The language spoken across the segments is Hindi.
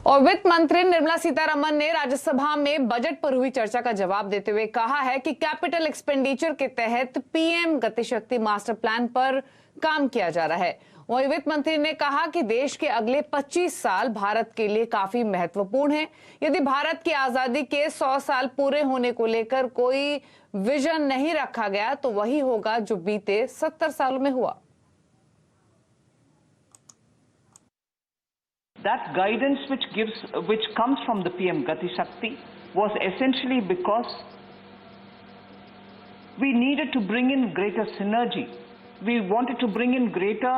और वित्त मंत्री निर्मला सीतारमण ने राज्यसभा में बजट पर हुई चर्चा का जवाब देते हुए कहा है कि कैपिटल एक्सपेंडिचर के तहत पीएम गतिशक्ति मास्टर प्लान पर काम किया जा रहा है। वहीं वित्त मंत्री ने कहा कि देश के अगले 25 साल भारत के लिए काफी महत्वपूर्ण है। यदि भारत की आजादी के 100 साल पूरे होने को लेकर कोई विजन नहीं रखा गया तो वही होगा जो बीते 70 सालों में हुआ। That guidance which comes from the PM Gati Shakti was essentially because we needed to bring in greater synergy. We wanted to bring in greater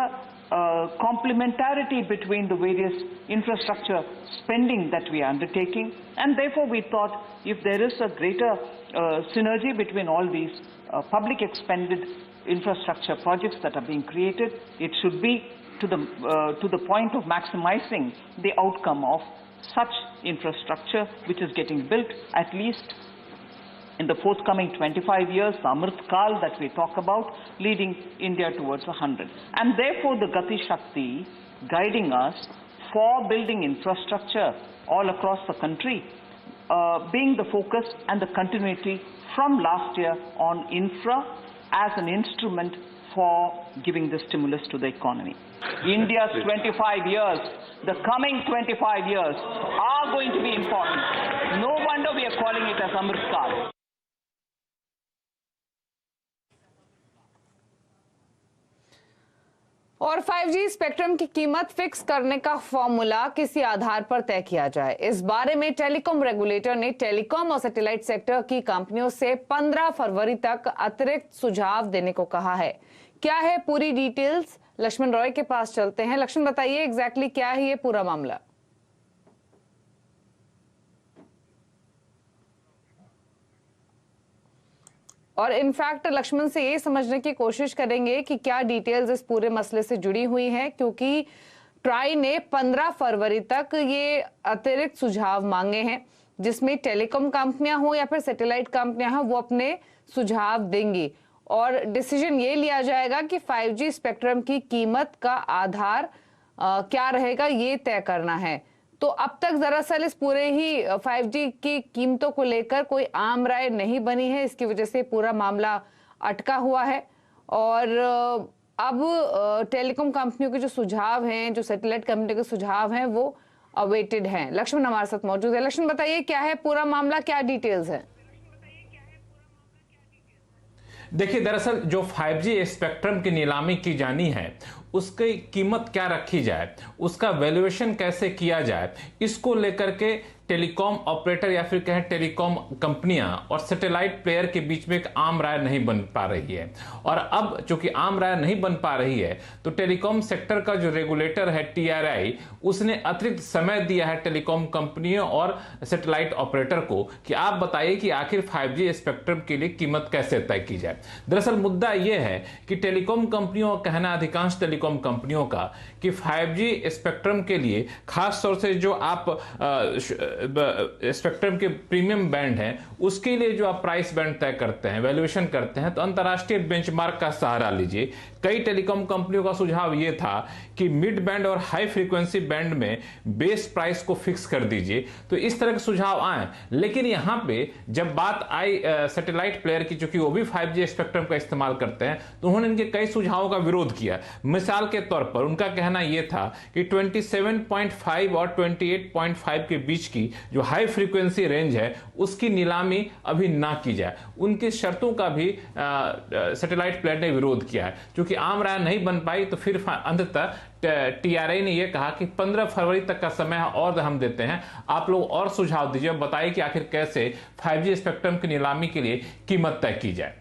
complementarity between the various infrastructure spending that we are undertaking, and therefore we thought if there is a greater synergy between all these public expended infrastructure projects that are being created, it should be to the point of maximizing the outcome of such infrastructure which is getting built at least in the forthcoming 25 years, the Amrit Kal that we talk about, leading India towards 100. And therefore the Gati Shakti guiding us for building infrastructure all across the country, being the focus and the continuity from last year on infra as an instrument for giving the stimulus to the economy. India's 25 years, the coming 25 years are going to be important. No wonder we are calling it as Amrit Kal. और 5G स्पेक्ट्रम की कीमत फिक्स करने का फॉर्मूला किसी आधार पर तय किया जाए, इस बारे में टेलीकॉम रेगुलेटर ने टेलीकॉम और सैटेलाइट सेक्टर की कंपनियों से 15 फरवरी तक अतिरिक्त सुझाव देने को कहा है। क्या है पूरी डिटेल्स? लक्ष्मण रॉय के पास चलते हैं। लक्ष्मण, बताइए एग्जैक्टली क्या है ये पूरा मामला। और इनफैक्ट लक्ष्मण से ये समझने की कोशिश करेंगे कि क्या डिटेल्स इस पूरे मसले से जुड़ी हुई हैं, क्योंकि ट्राई ने 15 फरवरी तक ये अतिरिक्त सुझाव मांगे हैं, जिसमें टेलीकॉम कंपनियां हो या फिर सैटेलाइट कंपनियां हो, वो अपने सुझाव देंगी और डिसीजन ये लिया जाएगा कि 5G स्पेक्ट्रम की कीमत का आधार क्या रहेगा, ये तय करना है। तो अब तक दरअसल इस पूरे ही 5G की कीमतों को लेकर कोई आम राय नहीं बनी है, इसकी वजह से पूरा मामला अटका हुआ है। और अब टेलीकॉम कंपनियों के जो सुझाव हैं, जो सैटेलाइट कंपनी के सुझाव हैं, वो अवेटेड हैं। लक्ष्मण हमारे साथ मौजूद है। लक्ष्मण, बताइए क्या है पूरा मामला, क्या डिटेल्स है? देखिए, दरअसल जो 5G स्पेक्ट्रम की नीलामी की जानी है उसकी कीमत क्या रखी जाए, उसका वैल्यूएशन कैसे किया जाए, इसको लेकर के टेलीकॉम ऑपरेटर या फिर कहें टेलीकॉम कंपनियां और सैटेलाइट प्लेयर के बीच में एक आम राय नहीं बन पा रही है। और अब चूंकि आम राय नहीं बन पा रही है तो टेलीकॉम सेक्टर का जो रेगुलेटर है TRI, उसने अतिरिक्त समय दिया है टेलीकॉम कंपनियों और सैटेलाइट ऑपरेटर को कि आप बताइए कि आखिर 5G स्पेक्ट्रम के लिए कीमत कैसे तय की जाए। दरअसल मुद्दा यह है कि टेलीकॉम कंपनियों का कहना, अधिकांश टेलीकॉम कंपनियों का, कि 5G स्पेक्ट्रम के लिए खास तौर से जो आप स्पेक्ट्रम के प्रीमियम बैंड हैं उसके लिए जो आप प्राइस बैंड तय करते हैं, वैल्यूएशन करते हैं, तो अंतर्राष्ट्रीय बेंचमार्क का सहारा लीजिए। कई टेलीकॉम कंपनियों का सुझाव यह था कि मिड बैंड और हाई फ्रीक्वेंसी बैंड में बेस प्राइस को फिक्स कर दीजिए। तो इस तरह के सुझाव आए, लेकिन यहां पे जब बात आई सैटेलाइट प्लेयर की, चूंकि वो भी 5G स्पेक्ट्रम का इस्तेमाल करते हैं, तो उन्होंने इनके कई सुझावों का विरोध किया। मिसाल के तौर पर उनका कहना यह था कि 27.5 और 28.5 के बीच की जो हाई फ्रीक्वेंसी रेंज है उसकी नीलामी अभी ना की जाए। उनकी शर्तों का भी सैटेलाइट प्लेयर ने विरोध किया है। क्योंकि आम राय नहीं बन पाई तो फिर अंततः TRI ने यह कहा कि 15 फरवरी तक का समय और हम देते हैं, आप लोग और सुझाव दीजिए, बताइए कि आखिर कैसे 5G स्पेक्ट्रम की नीलामी के लिए कीमत तय की जाए।